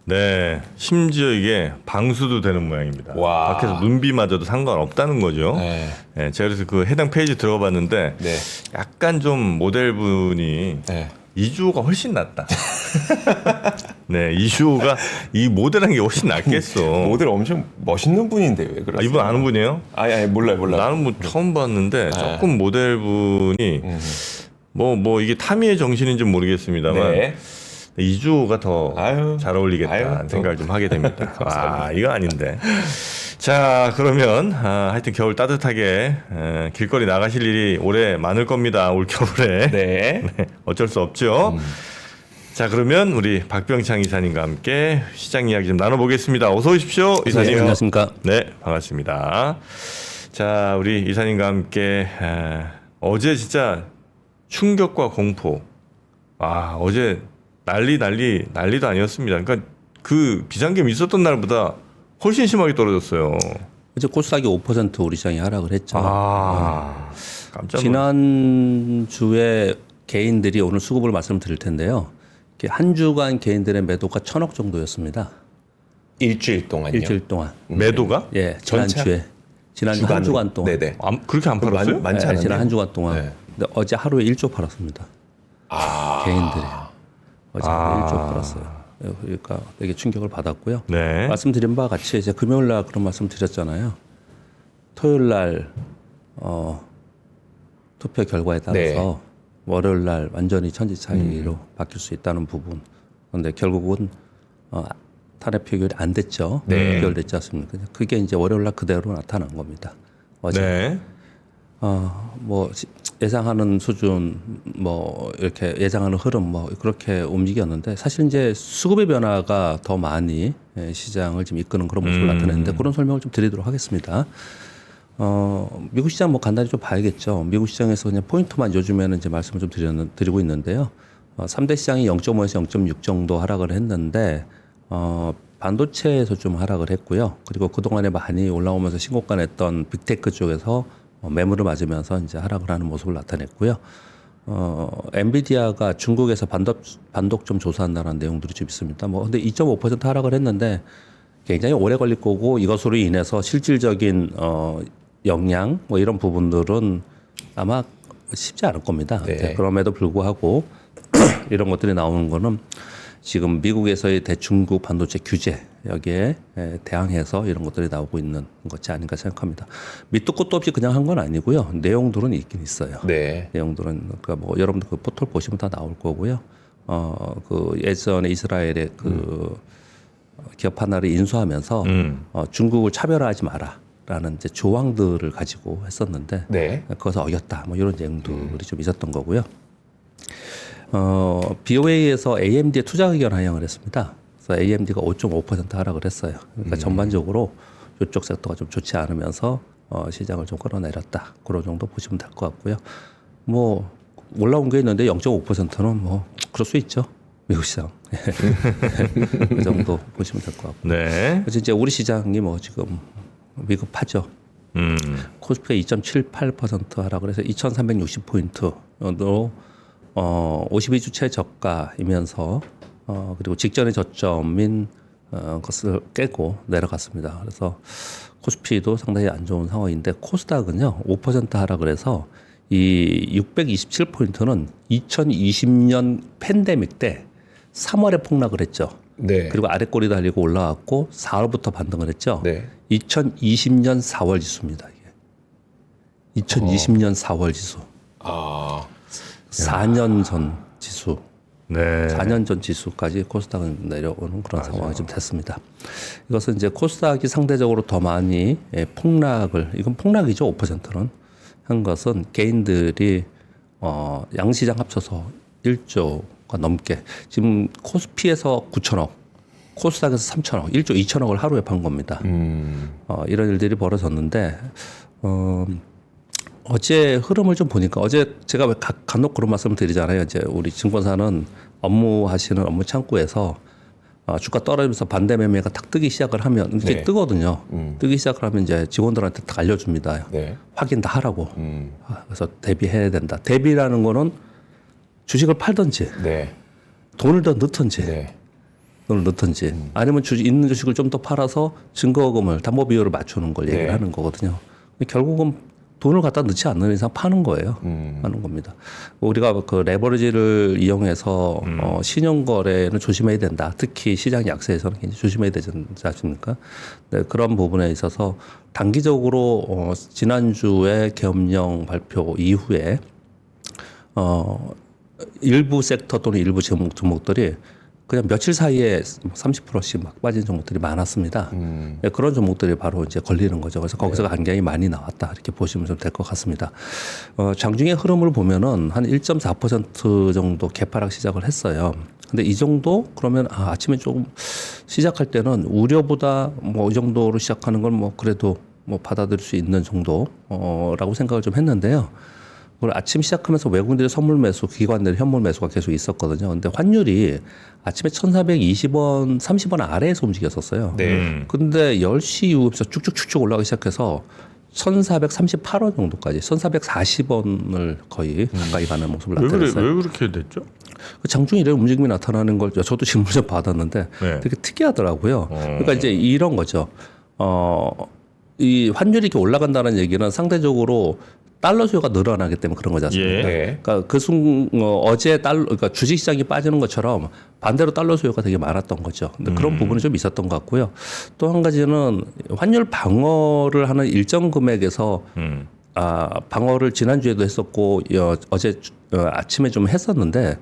네, 심지어 이게 방수도 되는 모양입니다. 와. 밖에서 눈비 맞아도 상관없다는 거죠. 네. 네, 제가 그래서 그 해당 페이지 들어가봤는데 네. 약간 좀 모델분이 네. 이주호가 훨씬 낫다. 네, 이주호가 이 모델한 게 훨씬 낫겠어. 모델 엄청 멋있는 분인데 왜 그러세요? 아, 이분 아는 분이에요? 아니 몰라요. 나는 뭐 처음 봤는데 조금 모델분이 뭐 이게 타미의 정신인지 는 모르겠습니다만 네. 이주호가 더 아유. 잘 어울리겠다 아유, 는 생각을 좀 하게 됩니다. 감사합니다. 아, 이거 아닌데. 자, 그러면 하여튼 겨울 따뜻하게 길거리 나가실 일이 올해 많을 겁니다. 올 겨울에. 네. 네, 어쩔 수 없죠. 자, 그러면 우리 박병창 이사님과 함께 시장 이야기 좀 나눠보겠습니다. 어서 오십시오, 이사님. 네, 안녕하십니까. 네, 반갑습니다. 자, 우리 이사님과 함께 어제 진짜 충격과 공포. 아, 어제 난리도 아니었습니다. 그러니까 그 비상계엄 있었던 날보다 훨씬 심하게 떨어졌어요. 어제 코스닥이 5% 우리 시장이 하락을 했죠. 아, 깜짝 놀랐어요. 지난주에 개인들이 오늘 수급을 말씀드릴 텐데요. 이렇게 한 주간 개인들의 매도가 1,000억 정도였습니다. 일주일 동안요. 일주일 동안. 매도가? 예, 전체? 지난주 한 주간 동안. 네네. 그렇게 안 팔았어요? 많지 않았네요. 지난 한 주간 동안. 네. 근데 어제 하루에 1조 팔았습니다. 개인들이. 어제 하루에 1조 팔았어요. 그러니까 되게 충격을 받았고요. 네. 말씀드린 바와 같이 이제 금요일 날 그런 말씀 드렸잖아요. 토요일 날 투표 결과에 따라서 네. 월요일 날 완전히 천지 차이로 바뀔 수 있다는 부분. 그런데 결국은 탄핵 표결이 안 됐죠. 네. 표결됐지 않습니까? 그게 이제 월요일 날 그대로 나타난 겁니다. 어제 네. 뭐 예상하는 수준, 뭐 이렇게 예상하는 흐름, 뭐 그렇게 움직였는데 사실 이제 수급의 변화가 더 많이 시장을 지금 이끄는 그런 모습을 나타내는데 그런 설명을 좀 드리도록 하겠습니다. 미국 시장 뭐 간단히 좀 봐야겠죠. 미국 시장에서 그냥 포인트만 요즘에는 이제 말씀을 좀 드리고 있는데요. 3대 시장이 0.5에서 0.6 정도 하락을 했는데 반도체에서 좀 하락을 했고요. 그리고 그동안에 많이 올라오면서 신고가 냈던 빅테크 쪽에서 매물을 맞으면서 이제 하락을 하는 모습을 나타냈고요. 엔비디아가 중국에서 반독 좀 조사한다는 내용들이 좀 있습니다. 뭐 근데 2.5% 하락을 했는데 굉장히 오래 걸릴 거고 이것으로 인해서 실질적인 영향 뭐 이런 부분들은 아마 쉽지 않을 겁니다. 네. 그럼에도 불구하고 이런 것들이 나오는 거는 지금 미국에서의 대중국 반도체 규제 여기에 대항해서 이런 것들이 나오고 있는 것이 아닌가 생각합니다. 밑도 끝도 없이 그냥 한 건 아니고요. 내용들은 있긴 있어요. 네. 내용들은 그러니까 뭐 여러분들 그 포털 보시면 다 나올 거고요. 그 예전에 이스라엘의 그 기업 하나를 인수하면서 중국을 차별화하지 마라라는 이제 조항들을 가지고 했었는데 네. 그것을 어겼다. 뭐 이런 내용들이 좀 있었던 거고요. BOA에서 AMD에 투자 의견 반영을 했습니다. 그래서 AMD가 5.5% 하락을 했어요. 그러니까 전반적으로 이쪽 섹터가 좀 좋지 않으면서 시장을 좀 끌어내렸다. 그런 정도 보시면 될 것 같고요. 뭐 올라온 게 있는데 0.5%는 뭐 그럴 수 있죠. 미국 시장. 그 정도 보시면 될 것 같고. 네. 그래서 이제 우리 시장이 뭐 지금 위급하죠. 코스피가 2.78% 하락을 해서 2,360포인트로 52주 최저가이면서 그리고 직전의 저점인 것을 깨고 내려갔습니다. 그래서 코스피도 상당히 안 좋은 상황인데 코스닥은요 5% 하락을 해서 이 627포인트는 2020년 팬데믹 때 3월에 폭락을 했죠. 네. 그리고 아래 꼬리 달리고 올라왔고 4월부터 반등을 했죠. 네. 2020년 4월 지수입니다. 이게 2020년 4월 지수. 아. 4년 전 지수. 네. 4년 전 지수까지 코스닥은 내려오는 그런 상황이 좀 됐습니다. 이것은 이제 코스닥이 상대적으로 더 많이 이건 폭락이죠. 5%는 한 것은 개인들이 양시장 합쳐서 1조가 넘게 지금 코스피에서 9천억, 코스닥에서 3천억, 1조 2천억을 하루에 판 겁니다. 이런 일들이 벌어졌는데 어제 흐름을 좀 보니까 어제 제가 왜 간혹 그런 말씀을 드리잖아요. 이제 우리 증권사는 업무하시는 업무 창구에서 주가 떨어지면서 반대 매매가 탁 뜨기 시작을 하면 이게 네. 뜨거든요. 뜨기 시작을 하면 이제 직원들한테 딱 알려줍니다. 네. 확인 다 하라고. 그래서 대비해야 된다. 대비라는 거는 주식을 팔든지 네. 돈을 더 넣든지 네. 을 넣든지 아니면 있는 주식을 좀 더 팔아서 증거금을 담보 비율을 맞추는 걸 얘기를 네. 하는 거거든요. 결국은 돈을 갖다 넣지 않는 이상 파는 거예요. 하는 겁니다. 우리가 그 레버리지를 이용해서 신용 거래는 조심해야 된다. 특히 시장 약세에서는 굉장히 조심해야 되지 않습니까? 네, 그런 부분에 있어서 단기적으로 지난주에 계엄령 발표 이후에 일부 섹터 또는 일부 종목들이 그냥 며칠 사이에 30%씩 막 빠진 종목들이 많았습니다. 네, 그런 종목들이 바로 이제 걸리는 거죠. 그래서 거기서 간격이 많이 나왔다 이렇게 보시면 좀 될 것 같습니다. 장중의 흐름을 보면은 한 1.4% 정도 개파락 시작을 했어요. 근데 이 정도 그러면 아침에 조금 시작할 때는 우려보다 뭐 이 정도로 시작하는 건 뭐 그래도 뭐 받아들일 수 있는 정도라고 생각을 좀 했는데요. 그리고 아침 시작하면서 외국인들의 선물 매수, 기관들의 현물 매수가 계속 있었거든요. 근데 환율이 아침에 1,420원, 30원 아래에서 움직였었어요. 네. 근데 10시 이후부터 쭉쭉쭉쭉 올라가기 시작해서 1,438원 정도까지, 1,440원을 거의 가까이 가는 모습을 나타냈어요. 왜 그렇게 됐죠? 장중에 이런 움직임이 나타나는 걸 저도 질문 좀 받았는데 네. 되게 특이하더라고요. 그러니까 이제 이런 거죠. 이 환율이 이렇게 올라간다는 얘기는 상대적으로 달러 수요가 늘어나기 때문에 그런 거지 않습니까? 예. 네. 그러니까 어제 그러니까 주식 시장이 빠지는 것처럼 반대로 달러 수요가 되게 많았던 거죠. 근데 그런 부분이 좀 있었던 것 같고요. 또 한 가지는 환율 방어를 하는 일정 금액에서 방어를 지난주에도 했었고 어제 아침에 좀 했었는데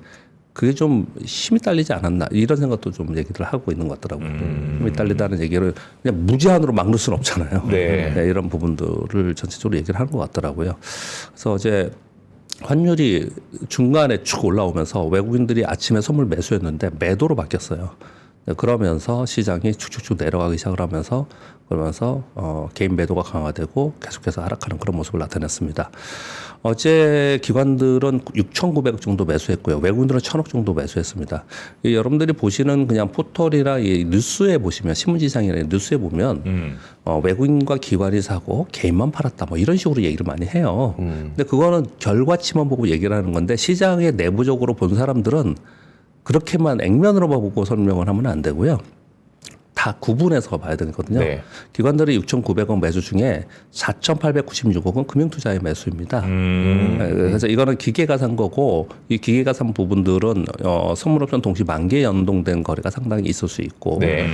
그게 좀 힘이 딸리지 않았나 이런 생각도 좀 얘기를 하고 있는 것 같더라고요. 힘이 딸리다는 얘기를 그냥 무제한으로 막을 수는 없잖아요. 네. 네, 이런 부분들을 전체적으로 얘기를 하는 것 같더라고요. 그래서 어제 환율이 중간에 쭉 올라오면서 외국인들이 아침에 선물 매수했는데 매도로 바뀌었어요. 네, 그러면서 시장이 축축축 내려가기 시작을 하면서 그러면서 개인 매도가 강화되고 계속해서 하락하는 그런 모습을 나타냈습니다. 어제 기관들은 6,900억 정도 매수했고요. 외국인들은 1,000억 정도 매수했습니다. 여러분들이 보시는 그냥 포털이나 이 뉴스에 보시면 신문지상이나 뉴스에 보면 외국인과 기관이 사고 개인만 팔았다 뭐 이런 식으로 얘기를 많이 해요. 근데 그거는 결과치만 보고 얘기를 하는 건데 시장에 내부적으로 본 사람들은 그렇게만 액면으로만 보고 설명을 하면 안 되고요. 다 구분해서 봐야 되거든요. 네. 기관들의 6,900억 매수 중에 4,896억은 금융투자의 매수입니다. 그래서 이거는 기계가 산 거고 이 기계가 산 부분들은 선물옵션 동시 만기에 연동된 거래가 상당히 있을 수 있고 네.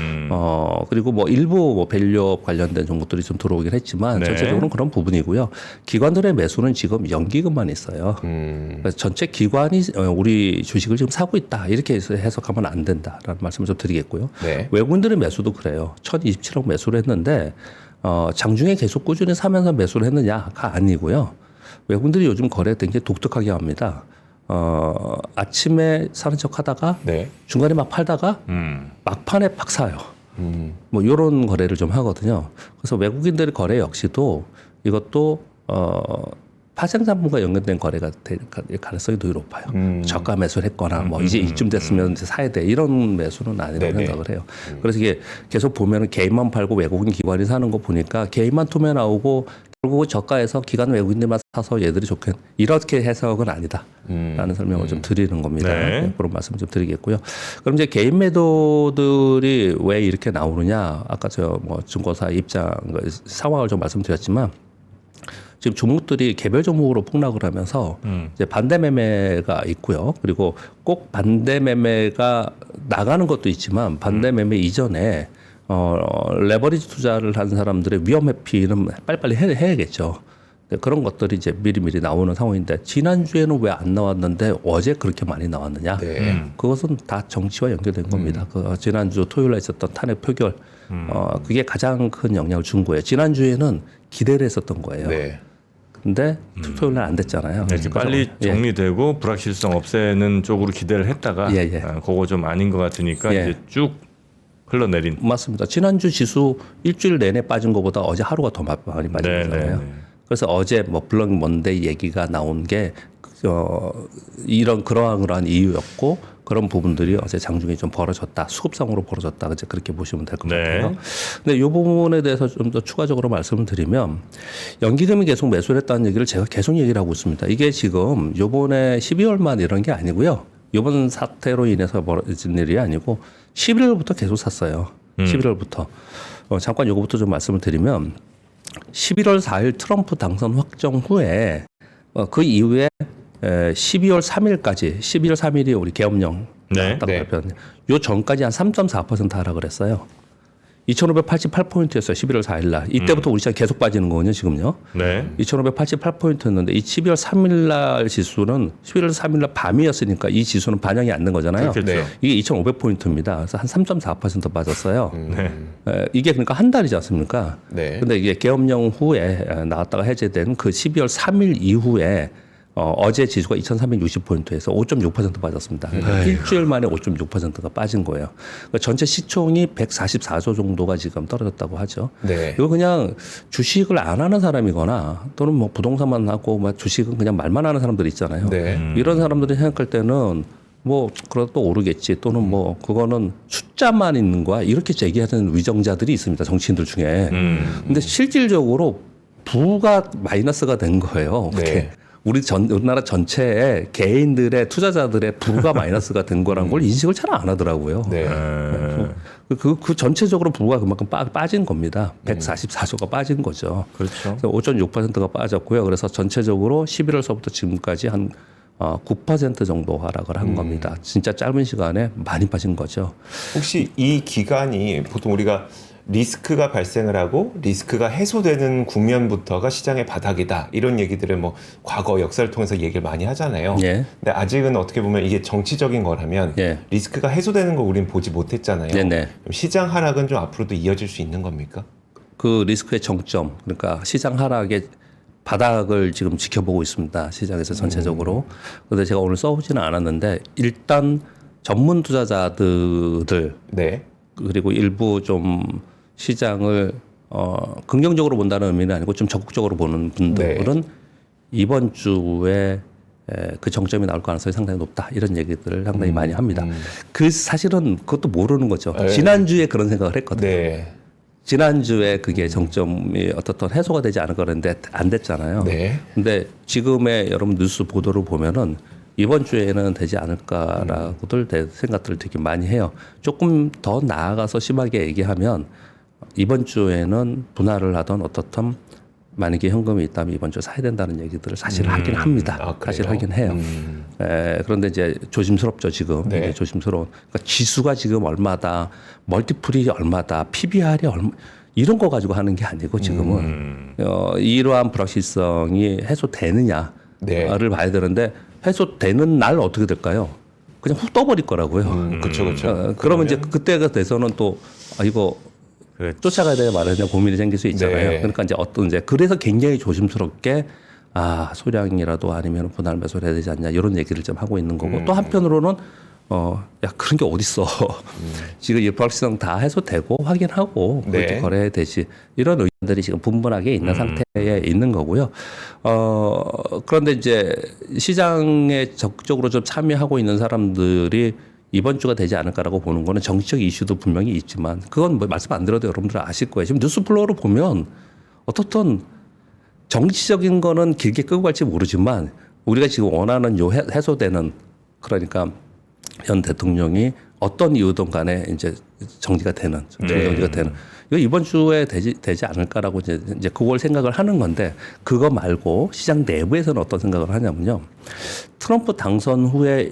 그리고 뭐 일부 뭐 밸류업 관련된 종목들이 좀 들어오긴 했지만 네. 전체적으로는 그런 부분이고요. 기관들의 매수는 지금 연기금만 있어요. 그래서 전체 기관이 우리 주식을 지금 사고 있다 이렇게 해서 해석하면 안 된다라는 말씀을 좀 드리겠고요. 네. 외국인들의 매수도 그래요. 1,027억 매수를 했는데 장중에 계속 꾸준히 사면서 매수를 했느냐가 아니고요. 외국인들이 요즘 거래 굉장히 독특하게 합니다. 아침에 사는 척 하다가 네. 중간에 막 팔다가 막판에 팍 사요. 뭐 이런 거래를 좀 하거든요. 그래서 외국인들의 거래 역시도 이것도 파생상품과 연결된 거래가 될 가능성이 되게 높아요. 저가 매수를 했거나 뭐 이제 이쯤 됐으면 이제 사야 돼 이런 매수는 아니라고 네네. 생각을 해요. 그래서 이게 계속 보면은 개인만 팔고 외국인 기관이 사는 거 보니까 개인만 투매 나오고 결국 저가에서 기관 외국인들만 사서 얘들이 좋게 이렇게 해석은 아니다라는 설명을 좀 드리는 겁니다. 네. 네, 그런 말씀 좀 드리겠고요. 그럼 이제 개인 매도들이 왜 이렇게 나오느냐? 아까 저 뭐 증권사 입장 상황을 좀 말씀드렸지만. 지금 종목들이 개별 종목으로 폭락을 하면서 이제 반대 매매가 있고요. 그리고 꼭 반대 매매가 나가는 것도 있지만 반대 매매 이전에 레버리지 투자를 한 사람들의 위험 회피는 빨리빨리 해야겠죠. 그런 것들이 이제 미리미리 나오는 상황인데 지난주에는 왜 안 나왔는데 어제 그렇게 많이 나왔느냐? 네. 그것은 다 정치와 연결된 겁니다. 그 지난주 토요일에 있었던 탄핵 표결 그게 가장 큰 영향을 준 거예요. 지난주에는 기대를 했었던 거예요. 네. 근데 토요일 날 안 됐잖아요. 네, 지금 빨리 정리되고 불확실성 없애는 쪽으로 기대를 했다가 예, 예. 그거 좀 아닌 것 같으니까 예. 이제 쭉 흘러내린. 맞습니다. 지난주 지수 일주일 내내 빠진 것보다 어제 하루가 더 많이 빠진 네, 거잖아요. 네, 네. 그래서 어제 뭐 블랙 먼데이 얘기가 나온 게 그러한 이유였고 그런 부분들이 어제 장중에 좀 벌어졌다. 수급상으로 벌어졌다. 이제 그렇게 보시면 될 것 네. 같아요. 근데 이 부분에 대해서 좀 더 추가적으로 말씀을 드리면 연기금이 계속 매수를 했다는 얘기를 제가 계속 얘기를 하고 있습니다. 이게 지금 요번에 12월만 이런 게 아니고요. 이번 사태로 인해서 벌어진 일이 아니고 11월부터 계속 샀어요. 11월부터. 잠깐 요거부터 좀 말씀을 드리면 11월 4일 트럼프 당선 확정 후에 그 이후에 12월 3일까지 12월 3일이 우리 계엄령 네. 딱 발표한 요 전까지 한 3.4% 하락을 했어요. 2,588포인트였어요. 11월 4일 날. 이때부터 우리 시장 계속 빠지는 거거든요, 지금요. 네. 2,588포인트였는데 이 12월 3일 날 지수는 11월 3일 날 밤이었으니까 이 지수는 반영이 안 된 거잖아요. 그렇겠죠. 네. 이게 2,500포인트입니다. 그래서 한 3.4% 빠졌어요. 네. 이게 그러니까 한 달이지 않습니까? 네. 근데 이게 계엄령 후에 나왔다가 해제된 그 12월 3일 이후에 어제 지수가 2,360포인트에서 5.6% 빠졌습니다. 그러니까 일주일 만에 5.6%가 빠진 거예요. 그러니까 전체 시총이 144조 정도가 지금 떨어졌다고 하죠. 네. 이거 그냥 주식을 안 하는 사람이거나 또는 뭐 부동산만 하고 뭐 주식은 그냥 말만 하는 사람들이 있잖아요. 네. 이런 사람들이 생각할 때는 뭐 그래도 또 오르겠지 또는 뭐 그거는 숫자만 있는 거야 이렇게 제기하는 위정자들이 있습니다. 정치인들 중에. 근데 실질적으로 부가 마이너스가 된 거예요. 그렇게. 네. 우리나라 전체에 개인들의 투자자들의 부가 마이너스가 된 거란 걸 인식을 잘 안 하더라고요. 네. 그 전체적으로 부가 그만큼 빠진 겁니다. 144조가 빠진 거죠. 그렇죠. 5.6%가 빠졌고요. 그래서 전체적으로 11월서부터 지금까지 한 9% 정도 하락을 한 겁니다. 진짜 짧은 시간에 많이 빠진 거죠. 혹시 이 기간이 보통 우리가 리스크가 발생을 하고 리스크가 해소되는 국면부터가 시장의 바닥이다 이런 얘기들을 뭐 과거 역사를 통해서 얘기를 많이 하잖아요. 예. 근데 아직은 어떻게 보면 이게 정치적인 거라면 예. 리스크가 해소되는 거 우리는 보지 못했잖아요. 네네. 그럼 시장 하락은 좀 앞으로도 이어질 수 있는 겁니까? 그 리스크의 정점, 그러니까 시장 하락의 바닥을 지금 지켜보고 있습니다. 시장에서 전체적으로. 그런데 제가 오늘 써보지는 않았는데 일단 전문 투자자들 네. 그리고 일부 좀 시장을 긍정적으로 본다는 의미는 아니고 좀 적극적으로 보는 분들은 이번 주에 그 정점이 나올 가능성이 상당히 높다 이런 얘기들을 상당히 많이 합니다. 그 사실은 그것도 모르는 거죠. 네. 지난주에 그런 생각을 했거든요. 네. 지난주에 그게 정점이 어떻든 해소가 되지 않을 거는데 안 됐잖아요. 네. 근데 지금의 여러분 뉴스 보도를 보면은 이번 주에는 되지 않을까라고들 생각들을 되게 많이 해요. 조금 더 나아가서 심하게 얘기하면 이번 주에는 분할을 하던 어떻든 만약에 현금이 있다면 이번 주에 사야 된다는 얘기들을 사실 하긴 합니다. 아, 그래요? 사실 하긴 해요. 그런데 이제 조심스럽죠 지금. 네. 이제 조심스러운. 그러니까 지수가 지금 얼마다, 멀티플이 얼마다, PBR이 얼마 이런 거 가지고 하는 게 아니고 지금은 이러한 불확실성이 해소되느냐를 네. 봐야 되는데 해소되는 날 어떻게 될까요? 그냥 훅 떠버릴 거라고요. 그렇죠, 그렇죠. 그러면 이제 그때가 돼서는 또 이거 그렇죠. 쫓아가야 되냐 말아야 되냐 고민이 생길 수 있잖아요. 네. 그러니까 이제 그래서 굉장히 조심스럽게 소량이라도 아니면 분할 매수를 해야 되지 않냐 이런 얘기를 좀 하고 있는 거고 또 한편으로는 야 그런 게 어딨어. 지금 이 불확실성 다 해소되고 확인하고 네. 그렇게 거래해야 되지 이런 의견들이 지금 분분하게 있는 상태에 있는 거고요. 그런데 이제 시장에 적극적으로 좀 참여하고 있는 사람들이 이번 주가 되지 않을까라고 보는 거는 정치적 이슈도 분명히 있지만 그건 뭐 말씀 안 드려도 여러분들 아실 거예요. 지금 뉴스플로우로 보면 어떻든 정치적인 거는 길게 끌고 갈지 모르지만 우리가 지금 원하는 요 해소되는 그러니까 현 대통령이 어떤 이유든 간에 이제 정지가 되는 정지가 되는 이거 이번 주에 되지 않을까라고 이제 그걸 생각을 하는 건데 그거 말고 시장 내부에서는 어떤 생각을 하냐면요. 트럼프 당선 후에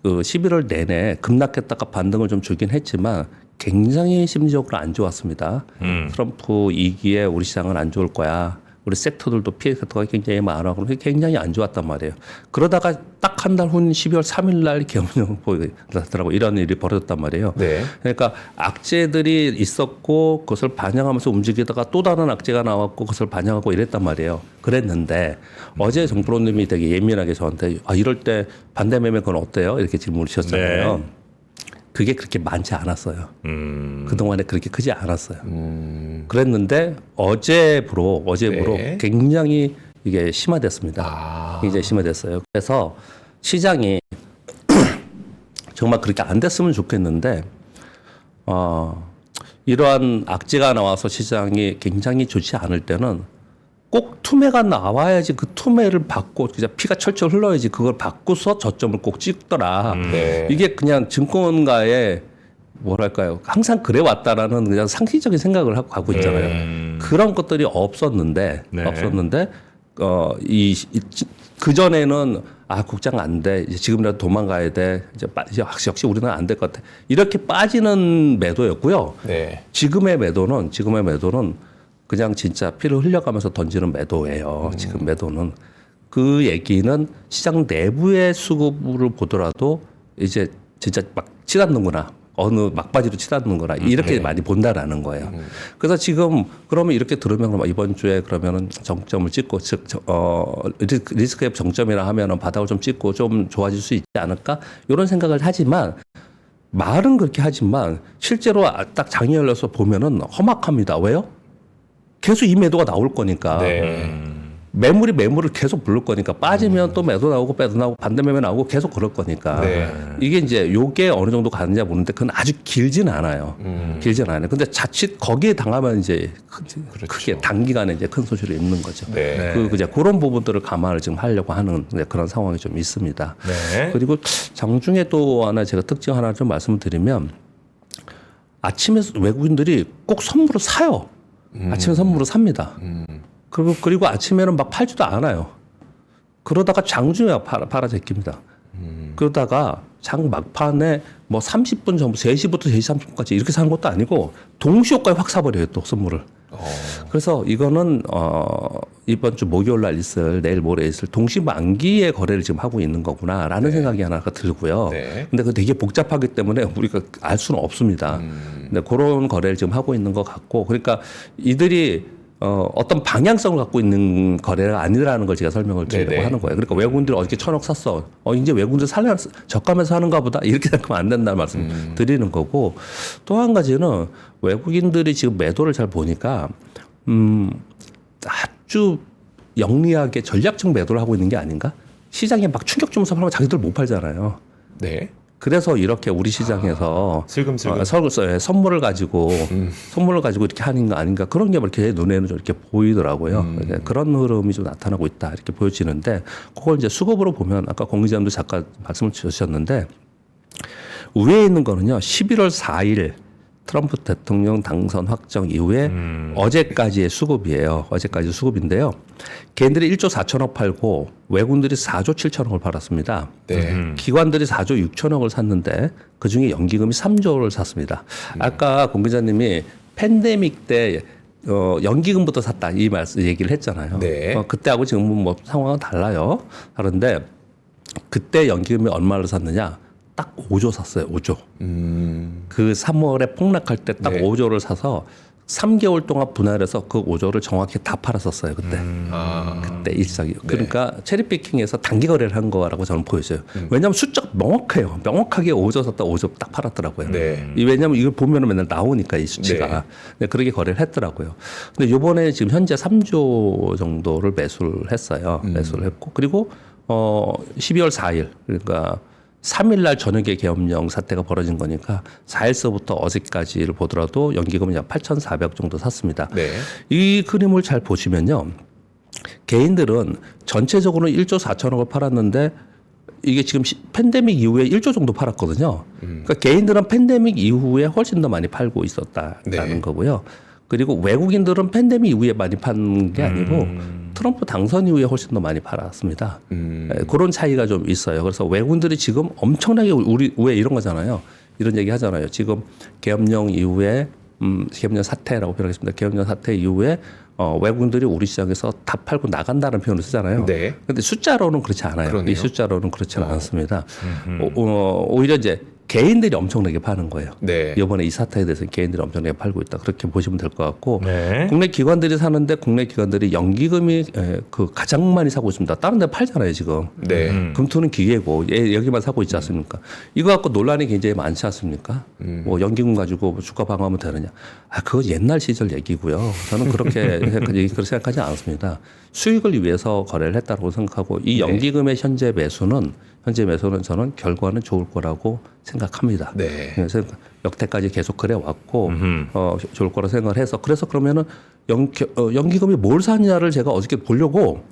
11월 내내 급락했다가 반등을 좀 주긴 했지만 굉장히 심리적으로 안 좋았습니다. 트럼프 2기에 우리 시장은 안 좋을 거야. 우리 섹터들도 피해 섹터가 굉장히 많아고 굉장히 안 좋았단 말이에요. 그러다가 딱 한 달 후인 12월 3일 날 계엄령 보이더라고 이런 일이 벌어졌단 말이에요. 네. 그러니까 악재들이 있었고 그것을 반영하면서 움직이다가 또 다른 악재가 나왔고 그것을 반영하고 이랬단 말이에요. 그랬는데 어제 정프로님이 되게 예민하게 저한테 이럴 때 반대 매매 그건 어때요? 이렇게 질문을 주셨잖아요. 네. 그게 그렇게 많지 않았어요. 그동안에 그렇게 크지 않았어요. 그랬는데 어제부로 네. 굉장히 이게 심화됐습니다. 굉장히 심화됐어요. 그래서 시장이 정말 그렇게 안 됐으면 좋겠는데 이러한 악재가 나와서 시장이 굉장히 좋지 않을 때는 꼭 투매가 나와야지 그 투매를 받고 진짜 피가 철철 흘러야지 그걸 받고서 저점을 꼭 찍더라. 네. 이게 그냥 증권가의 뭐랄까요? 항상 그래 왔다라는 그냥 상식적인 생각을 하고 가고 있잖아요. 그런 것들이 없었는데 네. 그 전에는 국장 안 돼. 이제 지금이라도 도망가야 돼. 이제 역시 우리는 안 될 것 같아. 이렇게 빠지는 매도였고요. 네. 지금의 매도는 그냥 진짜 피를 흘려가면서 던지는 매도예요. 지금 매도는 그 얘기는 시장 내부의 수급을 보더라도 이제 진짜 막 치닫는구나. 어느 막바지로 치닫는구나. 이렇게 많이 본다라는 거예요. 그래서 지금 그러면 이렇게 들으면 그럼 이번 주에 그러면은 정점을 찍고 즉 리스크의 정점이라 하면은 바닥을 좀 찍고 좀 좋아질 수 있지 않을까? 이런 생각을 하지만 말은 그렇게 하지만 실제로 딱 장이 열려서 보면은 험악합니다. 왜요? 계속 이 매도가 나올 거니까. 네. 매물을 계속 부를 거니까 빠지면 또 매도 나오고 빼도 나오고 반대 매매 나오고 계속 그럴 거니까 네. 이게 이제 요게 어느 정도 가느냐 보는데 그건 아주 길진 않아요. 길진 않아요. 근데 자칫 거기에 당하면 이제 크게 단기간에 이제 큰 손실을 입는 거죠. 네. 이제 그런 부분들을 감안을 지금 하려고 하는 그런 상황이 좀 있습니다. 네. 그리고 장중에 또 하나 제가 특징 하나 좀 말씀드리면 아침에 외국인들이 꼭 선물을 사요. 아침에 선물을 삽니다. 그리고 아침에는 막 팔지도 않아요. 그러다가 장중에 팔아 제낍니다. 그러다가 장 막판에 뭐 30분 전부 3시부터 3시 30분까지 이렇게 사는 것도 아니고 동시효과에 확 사버려요 또 선물을. 그래서 이거는 이번 주 목요일 날 있을 내일 모레 있을 동시 만기의 거래를 지금 하고 있는 거구나라는 생각이 하나가 들고요. 네. 근데 그 되게 복잡하기 때문에 우리가 알 수는 없습니다. 근데 그런 거래를 지금 하고 있는 것 같고 그러니까 이들이 어떤 방향성을 갖고 있는 거래가 아니라는 걸 제가 설명을 드리려고 네네. 하는 거예요. 그러니까 외국인들이 어저께 1,000억 샀어. 이제 외국인들 저가면서 하는가 보다. 이렇게 생각하면 안 된다는 말씀 드리는 거고 또 한 가지는 외국인들이 지금 매도를 잘 보니까 아주 영리하게 전략적 매도를 하고 있는 게 아닌가? 시장에 막 충격 주면서 팔면 자기들 못 팔잖아요. 네. 그래서 이렇게 우리 시장에서 슬금슬금. 선물을 가지고 이렇게 하는 거 아닌가 그런 게 이렇게 눈에는 좀 이렇게 보이더라고요. 그런 흐름이 좀 나타나고 있다 이렇게 보여지는데 그걸 이제 수급으로 보면 아까 공 기자님도 잠깐 말씀을 주셨는데 위에 있는 거는요 11월 4일 트럼프 대통령 당선 확정 이후에 어제까지의 수급이에요. 어제까지 수급인데요. 개인들이 1조 4천억 팔고 외국인들이 4조 7천억을 팔았습니다. 네. 기관들이 4조 6천억을 샀는데 그중에 연기금이 3조를 샀습니다. 아까 공 기자님이 팬데믹 때 연기금부터 샀다 이 얘기를 했잖아요. 네. 그때하고 지금은 뭐 상황은 달라요. 다른데 그때 연기금이 얼마를 샀느냐? 딱 5조 샀어요. 5조. 그 3월에 폭락할 때 딱 네. 5조를 사서 3개월 동안 분할해서 그 5조를 정확히 다 팔았었어요. 그때. 그때 일상이. 그러니까 체리피킹에서 단기 거래를 한 거라고 저는 보여져요. 왜냐하면 숫자가 명확해요. 명확하게 5조 샀다 5조 딱 팔았더라고요. 네. 왜냐하면 이걸 보면 맨날 나오니까 이 수치가. 네. 그렇게 거래를 했더라고요. 근데 요번에 지금 현재 3조 정도를 매수를 했어요. 매수를 했고 그리고 12월 4일 그러니까 3일 날 저녁에 계엄령 사태가 벌어진 거니까 4일서부터 어제까지를 보더라도 연기금은 약 8,400 정도 샀습니다. 네. 이 그림을 잘 보시면요. 개인들은 전체적으로는 1조 4천억을 팔았는데 이게 지금 팬데믹 이후에 1조 정도 팔았거든요. 그러니까 개인들은 팬데믹 이후에 훨씬 더 많이 팔고 있었다라는 네. 거고요. 그리고 외국인들은 팬데믹 이후에 많이 판 게 아니고 트럼프 당선 이후에 훨씬 더 많이 팔았습니다. 그런 차이가 좀 있어요. 그래서 외국인들이 지금 엄청나게 우리 왜 이런 거잖아요. 이런 얘기 하잖아요. 지금 계엄령 이후에 계엄령 사태라고 표현하겠습니다. 계엄령 사태 이후에 외국인들이 우리 시장에서 다 팔고 나간다는 표현을 쓰잖아요. 네. 근데 숫자로는 그렇지 않아요. 그러네요. 이 숫자로는 그렇지는 않습니다. 오히려 이제 개인들이 엄청나게 파는 거예요. 네. 이번에 이 사태에 대해서 개인들이 엄청나게 팔고 있다. 그렇게 보시면 될 것 같고 네. 국내 기관들이 사는데 국내 기관들이 연기금이 그 가장 많이 사고 있습니다. 다른 데 팔잖아요 지금. 네. 금토는 기계고 여기만 사고 있지 않습니까? 이거 갖고 논란이 굉장히 많지 않습니까? 뭐 연기금 가지고 주가 방어하면 되느냐? 그거 옛날 시절 얘기고요. 저는 그렇게 생각하지 않습니다. 수익을 위해서 거래를 했다고 생각하고 이 연기금의 현재 매수는 저는 결과는 좋을 거라고 생각합니다. 네. 그래서 역대까지 계속 그래 왔고 좋을 거라 생각을 해서 그래서 그러면은 연기금이 뭘 사느냐를 제가 어저께 보려고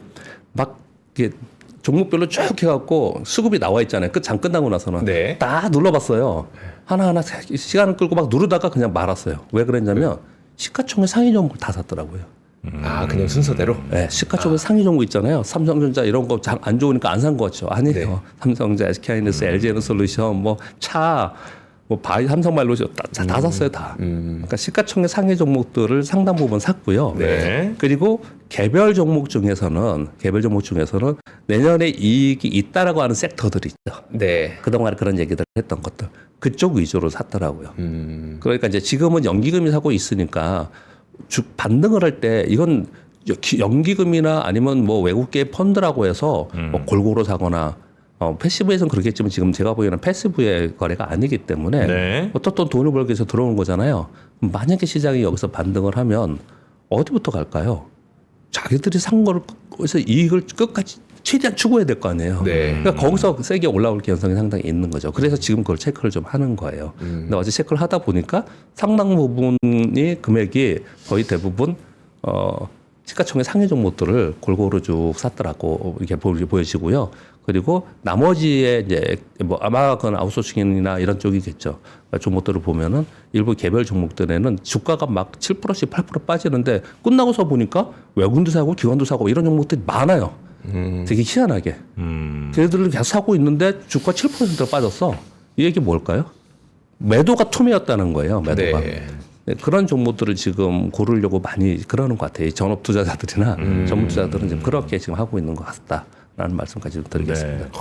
막 이렇게 종목별로 쭉 해갖고 수급이 나와 있잖아요. 장 끝나고 나서는 네. 다 눌러봤어요. 하나하나 시간을 끌고 막 누르다가 그냥 말았어요. 왜 그랬냐면 시가총액 상위 종목을 다 샀더라고요. 아, 그냥 순서대로? 네, 시가총액 상위 종목 있잖아요. 삼성전자 이런 거 안 좋으니까 안 산 거죠. 아니에요. 네. 삼성전자, SK하이닉스, LG에너솔루션, 뭐 차, 뭐 바이, 삼성말로시 다 샀어요, 다. 그러니까 시가총액 상위 종목들을 상당 부분 샀고요. 네. 그리고 개별 종목 중에서는 내년에 이익이 있다라고 하는 섹터들이 있죠. 네. 그동안 그런 얘기들 했던 것들 그쪽 위주로 샀더라고요. 그러니까 이제 지금은 연기금이 사고 있으니까 반등을 할 때 이건 연기금이나 아니면 뭐 외국계 펀드라고 해서 뭐 골고루 사거나 패시브에서는 그렇겠지만 지금 제가 보기에는 패시브의 거래가 아니기 때문에 네. 어떻든 돈을 벌기 위해서 들어오는 거잖아요. 만약에 시장이 여기서 반등을 하면 어디부터 갈까요? 자기들이 산 거를 거기서 이익을 끝까지 최대한 추구해야 될 거 아니에요. 네. 그러니까 거기서 세게 올라올 가능성이 상당히 있는 거죠. 그래서 지금 그걸 체크를 좀 하는 거예요. 근데 어제 체크를 하다 보니까 상당 부분이 금액이 거의 대부분 시가총액 상위 종목들을 골고루 쭉 샀더라고 이렇게 보여지고요. 그리고 나머지의 이제 뭐 아마 그건 아웃소싱이나 이런 쪽이겠죠. 종목들을 보면은 일부 개별 종목들에는 주가가 막 7%씩 8% 빠지는데 끝나고서 보니까 외국인도 사고 기관도 사고 이런 종목들이 많아요. 되게 희한하게. 걔들을 계속 사고 있는데 주가 7%가 빠졌어. 이 얘기 뭘까요? 매도가 투매였다는 거예요. 매도가. 네. 네, 그런 종목들을 지금 고르려고 많이 그러는 것 같아요. 전업 투자자들이나 전문 투자들은 지금 그렇게 지금 하고 있는 것 같다라는 말씀까지 좀 드리겠습니다. 네.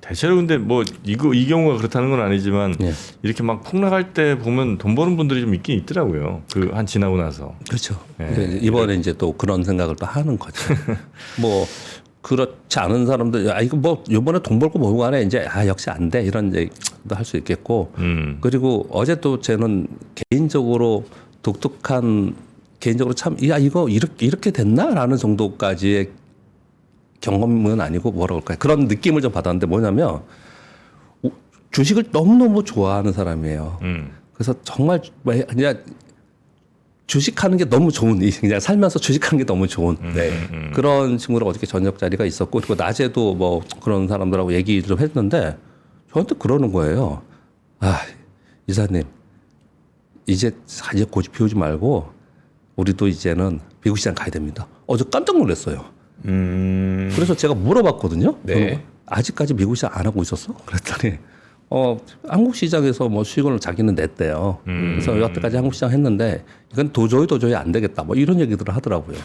대체로 근데 뭐 이 경우가 그렇다는 건 아니지만 예. 이렇게 막 폭락할 때 보면 돈 버는 분들이 좀 있긴 있더라고요. 그 한 지나고 나서. 그렇죠. 네. 이제 이번에 이제 또 그런 생각을 또 하는 거죠. 뭐 그렇지 않은 사람들, 이거 뭐 이번에 돈 벌고 뭐고 간에 이제 역시 안 돼 이런 얘기도 할 수 있겠고. 그리고 어제 또 저는 개인적으로 개인적으로 참 이거 이렇게 됐나라는 정도까지의 경험은 아니고 뭐라 그럴까요? 그런 느낌을 좀 받았는데 뭐냐면 주식을 너무너무 좋아하는 사람이에요. 그래서 정말 그냥 주식하는 게 너무 좋은, 그냥 살면서 주식하는 게 너무 좋은 그런 친구랑 어저께 저녁 자리가 있었고, 그리고 낮에도 뭐 그런 사람들하고 얘기 좀 했는데 저한테 그러는 거예요. 이사님 이제 고집 피우지 말고 우리도 이제는 미국 시장 가야 됩니다. 저 깜짝 놀랐어요. 그래서 제가 물어봤거든요. 네. 아직까지 미국 시장 안 하고 있었어? 그랬더니 한국 시장에서 뭐 수익을 자기는 냈대요. 그래서 여태까지 한국 시장 했는데 이건 도저히 안 되겠다. 뭐 이런 얘기들을 하더라고요.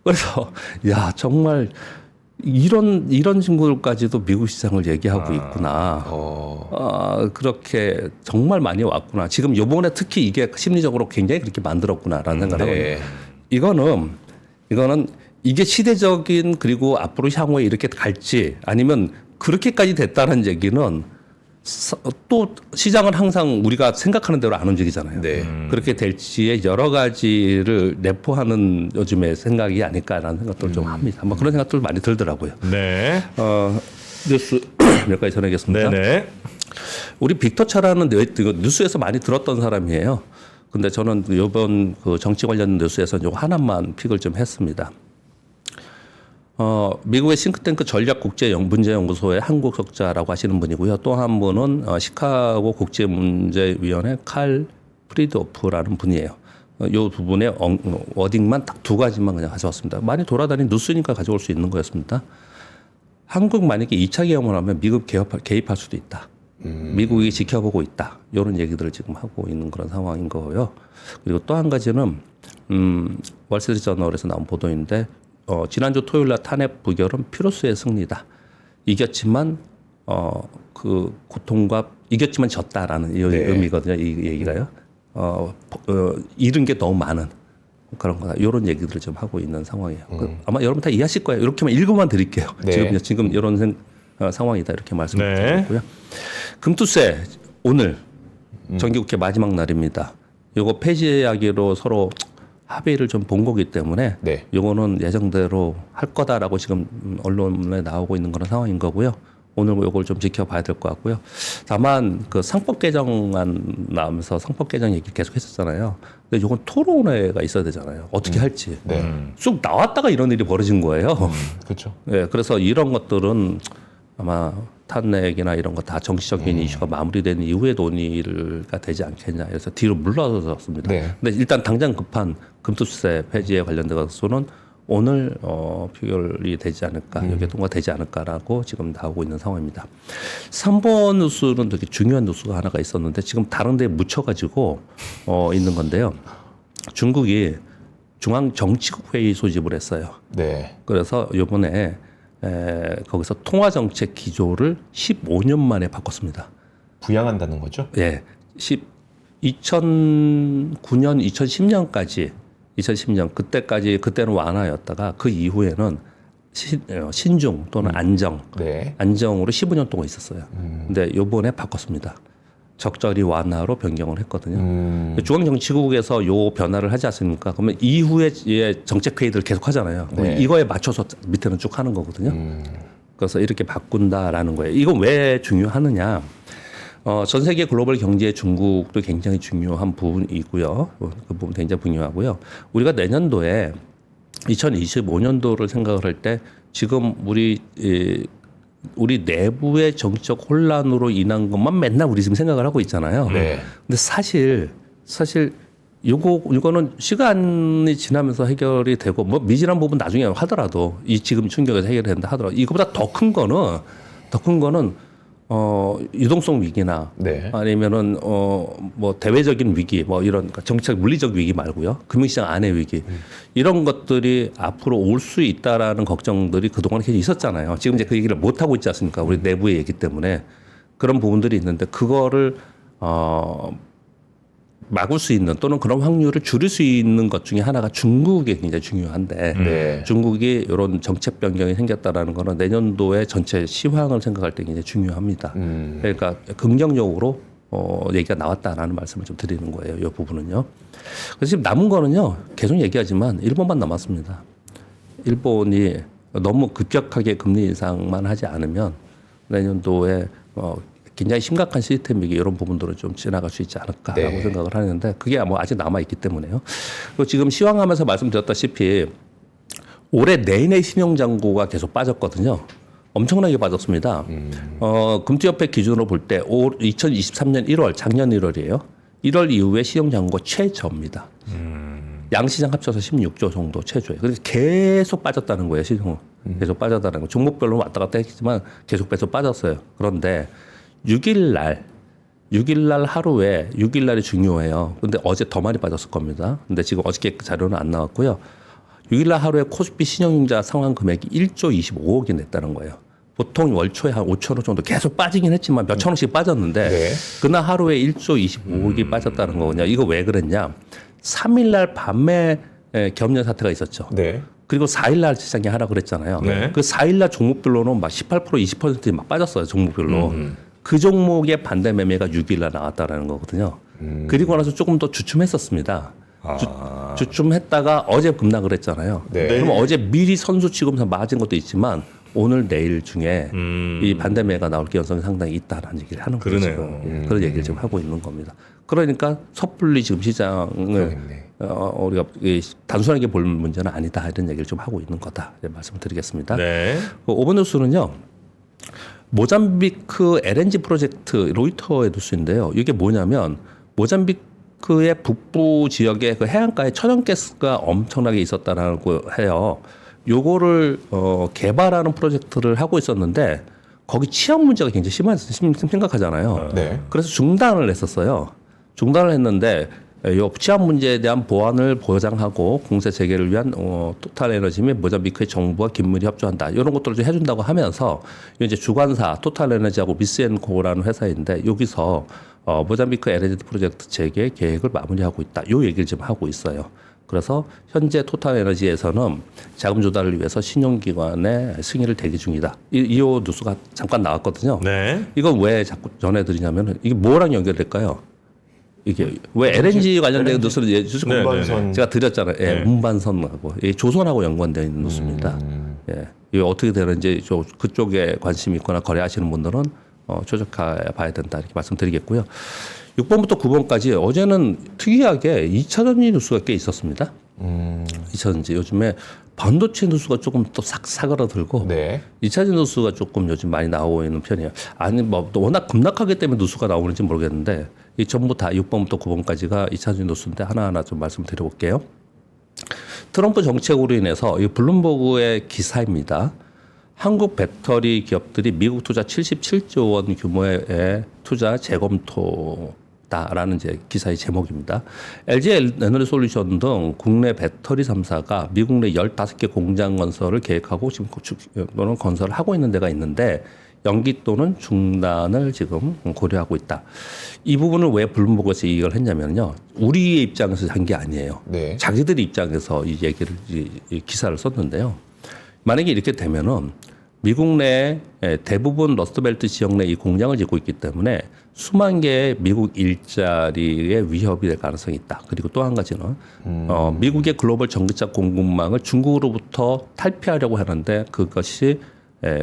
그래서 야 정말 이런 친구들까지도 미국 시장을 얘기하고 있구나. 그렇게 정말 많이 왔구나. 지금 요번에 특히 이게 심리적으로 굉장히 그렇게 만들었구나라는 생각을 네. 하거든요. 이거는 이게 시대적인 그리고 앞으로 향후에 이렇게 갈지 아니면 그렇게까지 됐다는 얘기는 또 시장은 항상 우리가 생각하는 대로 안 움직이잖아요. 네. 그렇게 될지의 여러 가지를 내포하는 요즘의 생각이 아닐까라는 생각도 좀 합니다. 아마 그런 생각들 많이 들더라고요. 네. 뉴스 몇 가지 전하겠습니다. 네네. 우리 빅터 차라는 뉴스에서 많이 들었던 사람이에요. 근데 저는 이번 그 정치 관련 뉴스에서 요 하나만 픽을 좀 했습니다. 미국의 싱크탱크 전략국제문제연구소의 한국 석자라고 하시는 분이고요. 또 한 분은 시카고 국제문제위원회 칼 프리드오프라는 분이에요. 이 부분의 워딩만 딱 두 가지만 그냥 가져왔습니다. 많이 돌아다니는 뉴스니까 가져올 수 있는 거였습니다. 한국 만약에 2차 계엄을 하면 미국 개입할 수도 있다. 미국이 지켜보고 있다. 이런 얘기들을 지금 하고 있는 그런 상황인 거고요. 그리고 또 한 가지는 월스트리트저널에서 나온 보도인데 지난주 토요일 날 탄핵 부결은 피로스의 승리다. 이겼지만 그 고통과 이겼지만 졌다라는 이 의미거든요. 이 얘기가요. 잃은 게 너무 많은 그런 거다. 이런 얘기들을 좀 하고 있는 상황이에요. 아마 여러분 다 이해하실 거예요. 이렇게만 읽어만 드릴게요. 네. 지금 이런 상황이다 이렇게 말씀을 드렸고요. 금투세 오늘 정기국회 마지막 날입니다. 이거 폐지하기로 서로 합의를 좀 본 거기 때문에 네. 이거는 예정대로 할 거다라고 지금 언론에 나오고 있는 그런 상황인 거고요. 오늘 이걸 좀 지켜봐야 될 것 같고요. 다만 그 상법 개정안 나오면서 상법 개정 얘기 계속 했었잖아요. 근데 이건 토론회가 있어야 되잖아요. 어떻게 할지. 네. 쭉 나왔다가 이런 일이 벌어진 거예요. 그렇죠. 네, 그래서 이런 것들은 아마 탄핵이나 이런 거 다 정치적인 이슈가 마무리된 이후에 논의가 되지 않겠냐. 그래서 뒤로 물러섰습니다. 네. 근데 일단 당장 급한 금투세 폐지에 관련돼서는 오늘 표결이 되지 않을까, 여기에 통과되지 않을까라고 지금 나오고 있는 상황입니다. 3번 뉴스는 되게 중요한 뉴스가 하나가 있었는데 지금 다른 데에 묻혀가지고 있는 건데요. 중국이 중앙정치국회의 소집을 했어요. 네. 그래서 이번에 거기서 통화정책 기조를 15년 만에 바꿨습니다. 부양한다는 거죠? 예. 2009년, 2010년까지 2010년 그때는 완화였다가 그 이후에는 신중 또는 네. 안정으로 15년 동안 있었어요. 근데 요번에 바꿨습니다. 적절히 완화로 변경을 했거든요. 중앙정치국에서 요 변화를 하지 않습니까? 그러면 이후에 정책 회의들 계속 하잖아요. 네. 이거에 맞춰서 밑에는 쭉 하는 거거든요. 그래서 이렇게 바꾼다라는 거예요. 이건 왜 중요하느냐? 전 세계 글로벌 경제에 중국도 굉장히 중요한 부분이고요. 그 부분 굉장히 중요하고요. 우리가 내년도에 2025년도를 생각을 할 때 지금 우리 내부의 정치적 혼란으로 인한 것만 맨날 우리 지금 생각을 하고 있잖아요. 네. 근데 사실 이거는 시간이 지나면서 해결이 되고 뭐 미진한 부분 나중에 하더라도 이 지금 충격에서 해결이 된다 하더라도 이거보다 더 큰 거는 유동성 위기나 네. 아니면은 뭐 대외적인 위기 뭐 이런 그러니까 정책 물리적 위기 말고요. 금융시장 안의 위기 이런 것들이 앞으로 올 수 있다라는 걱정들이 그동안 계속 있었잖아요. 지금 이제 그 얘기를 못 하고 있지 않습니까? 우리 내부의 얘기 때문에 그런 부분들이 있는데 그거를 막을 수 있는 또는 그런 확률을 줄일 수 있는 것 중에 하나가 중국이 굉장히 중요한데 네. 중국이 이런 정책 변경이 생겼다라는 거는 내년도에 전체 시황을 생각할 때 굉장히 중요합니다. 그러니까 긍정적으로 얘기가 나왔다라는 말씀을 좀 드리는 거예요. 이 부분은요. 그래서 지금 남은 거는요. 계속 얘기하지만 일본만 남았습니다. 일본이 너무 급격하게 금리 인상만 하지 않으면 내년도에 굉장히 심각한 시스템 위기 이런 부분들은 좀 지나갈 수 있지 않을까라고 네. 생각을 하는데 그게 뭐 아직 남아 있기 때문에요. 그리고 지금 시황하면서 말씀드렸다시피 올해 내내 신용잔고가 계속 빠졌거든요. 엄청나게 빠졌습니다. 금투협회 기준으로 볼 때 2023년 1월 작년 1월이에요. 1월 이후에 신용잔고 최저입니다. 양시장 합쳐서 16조 정도 최저예요. 그래서 계속 빠졌다는 거예요. 신용 계속 빠졌다는 거. 종목별로 왔다 갔다 했지만 계속 빠졌어요. 그런데 6일 날 하루에 6일 날이 중요해요. 근데 어제 더 많이 빠졌을 겁니다. 근데 지금 어저께 자료는 안 나왔고요. 6일 날 하루에 코스피 신용융자 상환 금액이 1조 25억이 냈다는 거예요. 보통 월초에 한 5천 원 정도 계속 빠지긴 했지만 몇 천 원씩 빠졌는데 네. 그날 하루에 1조 25억이 빠졌다는 거거든요. 이거 왜 그랬냐? 3일 날 밤에 겸연 사태가 있었죠. 네. 그리고 4일 날 시장이 하라 그랬잖아요. 네. 그 4일 날 종목별로는 막 18% 20%막 빠졌어요. 종목별로. 그 종목의 반대 매매가 6일 날 나왔다라는 거거든요. 그리고 나서 조금 더 주춤했었습니다. 주춤했다가 어제 급락을 했잖아요. 네. 그럼 어제 미리 선수 치고서 맞은 것도 있지만 오늘 내일 중에 이 반대 매매가 나올 가능성이 상당히 있다라는 얘기를 하는 거죠. 그러네요. 지금. 그런 얘기를 지금 하고 있는 겁니다. 그러니까 섣불리 지금 시장을 그러겠네. 우리가 단순하게 볼 문제는 아니다 이런 얘기를 좀 하고 있는 거다 말씀을 드리겠습니다. 네. 5번 뉴스는요. 모잠비크 LNG 프로젝트 로이터의 뉴스인데요. 이게 뭐냐면 모잠비크의 북부 지역에 그 해안가에 천연가스가 엄청나게 있었다라고 해요. 요거를 개발하는 프로젝트를 하고 있었는데 거기 치안 문제가 굉장히 심각하잖아요. 네. 그래서 중단을 했었어요. 중단을 했는데 이 치안 문제에 대한 보안을 보장하고 공세 재개를 위한 토탈에너지 및 모잠비크의 정부와 긴밀히 협조한다. 이런 것들을 좀 해준다고 하면서 이제 주관사 토탈에너지하고 미스앤코라는 회사인데 여기서 모잠비크 LNG 프로젝트 재개 계획을 마무리하고 있다. 이 얘기를 지금 하고 있어요. 그래서 현재 토탈에너지에서는 자금 조달을 위해서 신용기관의 승인을 대기 중이다. 이 뉴스가 잠깐 나왔거든요. 네. 이건 왜 자꾸 전해드리냐면 이게 뭐랑 연결될까요? 이게 왜 LNG 관련된 뉴스를 운반선. 제가 드렸잖아요. 예, 네. 운반선하고 조선하고 연관되어 있는 뉴스입니다. 예. 이게 어떻게 되는지 그쪽에 관심이 있거나 거래하시는 분들은 추적해 봐야 된다 이렇게 말씀드리겠고요. 6번부터 9번까지 어제는 특이하게 2차전지 뉴스가 꽤 있었습니다. 2차전지 요즘에 반도체 뉴스가 조금 또 싹 사그라들고 네. 2차전지 뉴스가 조금 요즘 많이 나오고 있는 편이에요. 아니 뭐 워낙 급락하기 때문에 뉴스가 나오는지 모르겠는데 이 전부 다 6번부터 9번까지가 2차전지 뉴스인데 하나하나 좀 말씀드려볼게요. 트럼프 정책으로 인해서 이 블룸버그의 기사입니다. 한국 배터리 기업들이 미국 투자 77조 원 규모의 투자 재검토다라는 이제 기사의 제목입니다. LG 에너지솔루션 등 국내 배터리 3사가 미국 내 15개 공장 건설을 계획하고 지금 또는 건설을 하고 있는 데가 있는데 연기 또는 중단을 지금 고려하고 있다. 이 부분을 왜 블룸버그에서 이 얘기를 했냐면요. 우리의 입장에서 한 게 아니에요. 네. 자기들 입장에서 이 얘기를 이 기사를 썼는데요. 만약에 이렇게 되면은 미국 내 대부분 러스트벨트 지역 내 이 공장을 짓고 있기 때문에 수만 개의 미국 일자리의 위협이 될 가능성이 있다. 그리고 또 한 가지는 미국의 글로벌 전기차 공급망을 중국으로부터 탈피하려고 하는데 그것이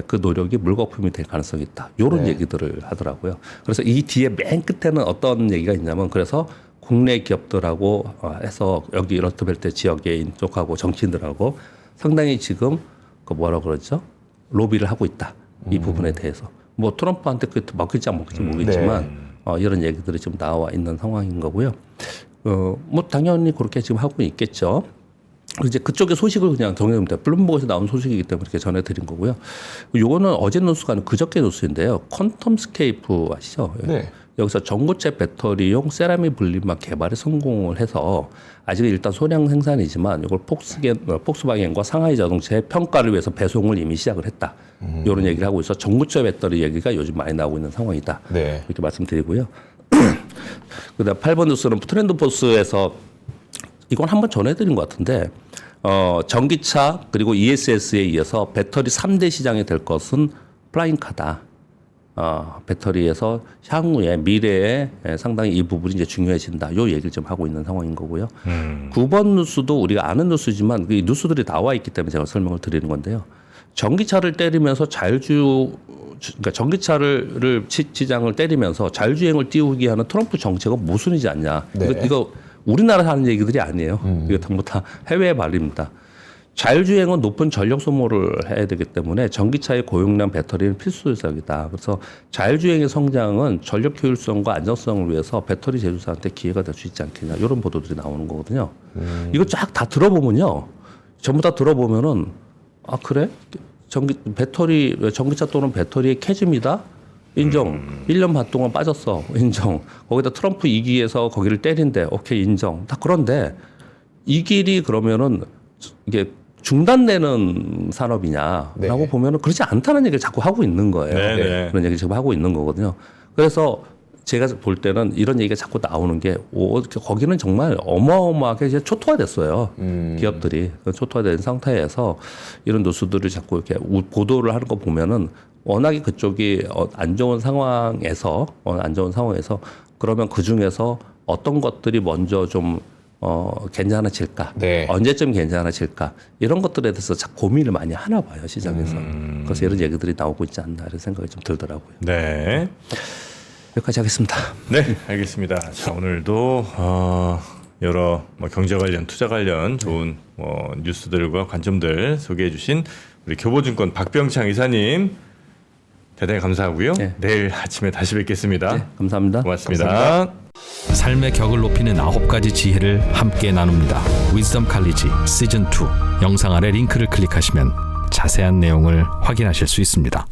그 노력이 물거품이 될 가능성이 있다. 이런 얘기들을 하더라고요. 그래서 이 뒤에 맨 끝에는 어떤 얘기가 있냐면 그래서 국내 기업들하고 해서 여기 러스트벨트 지역에 있는 쪽하고 정치인들하고 상당히 지금 그 뭐라 그러죠? 로비를 하고 있다. 이 부분에 대해서. 뭐 트럼프한테 그 먹힐지 안 먹힐지 모르겠지만 이런 얘기들이 지금 나와 있는 상황인 거고요. 뭐 당연히 그렇게 지금 하고 있겠죠. 이제 그쪽의 소식을 그냥 정해놓습니다. 블룸버그에서 나온 소식이기 때문에 이렇게 전해드린 거고요. 요거는 어제 뉴스가 아니고 그저께 뉴스인데요. 퀀텀스케이프 아시죠? 네. 여기서 전고체 배터리용 세라믹 분리막 개발에 성공을 해서 아직은 일단 소량 생산이지만 이걸 폭스바겐과 상하이 자동차의 평가를 위해서 배송을 이미 시작을 했다. 이런 얘기를 하고 있어 전고체 배터리 얘기가 요즘 많이 나오고 있는 상황이다. 네. 이렇게 말씀드리고요. 그다음 8번 뉴스는 트렌드포스에서 이건 한번 전해드린 것 같은데 전기차 그리고 ESS에 이어서 배터리 3대 시장이 될 것은 플라잉카다. 배터리에서 향후에 미래에 상당히 이 부분이 이제 중요해진다. 요 얘기를 좀 하고 있는 상황인 거고요. 9번 뉴스도 우리가 아는 뉴스지만 이 뉴스들이 나와 있기 때문에 제가 설명을 드리는 건데요. 전기차를 때리면서 그러니까 전기차를 시장을 때리면서 자율주행을 띄우게 하는 트럼프 정책은 모순이지 않냐. 네. 이거 우리나라 하는 얘기들이 아니에요. 이거 전부 다 해외의 말입니다. 자율주행은 높은 전력 소모를 해야 되기 때문에 전기차의 고용량 배터리는 필수 요소이다. 그래서 자율주행의 성장은 전력 효율성과 안정성을 위해서 배터리 제조사한테 기회가 될 수 있지 않겠냐. 이런 보도들이 나오는 거거든요. 이거 쫙 다 들어보면요. 전부 다 들어보면은 아 그래? 전기차 또는 배터리의 캐즘이다? 인정. 1년 반 동안 빠졌어. 인정. 거기다 트럼프 2기에서 거기를 때린대. 오케이, 인정. 다 그런데 이 길이 그러면은 이게 중단되는 산업이냐라고 네. 보면은 그렇지 않다는 얘기를 자꾸 하고 있는 거예요. 네, 네. 그런 얘기를 지금 하고 있는 거거든요. 그래서 제가 볼 때는 이런 얘기가 자꾸 나오는 게 거기는 정말 어마어마하게 이제 초토화됐어요. 기업들이 초토화된 상태에서 이런 뉴스들을 자꾸 이렇게 보도를 하는 거 보면은 워낙에 그쪽이 안 좋은 상황에서 그러면 그 중에서 어떤 것들이 먼저 좀 괜찮아질까? 네. 언제쯤 괜찮아질까? 이런 것들에 대해서 자꾸 고민을 많이 하나 봐요, 시장에서. 그래서 이런 얘기들이 나오고 있지 않나 이런 생각이 좀 들더라고요. 네. 여기까지 하겠습니다. 네, 알겠습니다. 자, 오늘도 여러 경제 관련, 투자 관련 좋은 뉴스들과 관점들 소개해 주신 우리 교보증권 박병창 이사님 대단히 감사하고요. 네. 내일 아침에 다시 뵙겠습니다. 네, 감사합니다. 고맙습니다. 감사합니다. 삶의 격을 높이는 9가지 지혜를 함께 나눕니다. 위즈덤 칼리지 시즌 2 영상 아래 링크를 클릭하시면 자세한 내용을 확인하실 수 있습니다.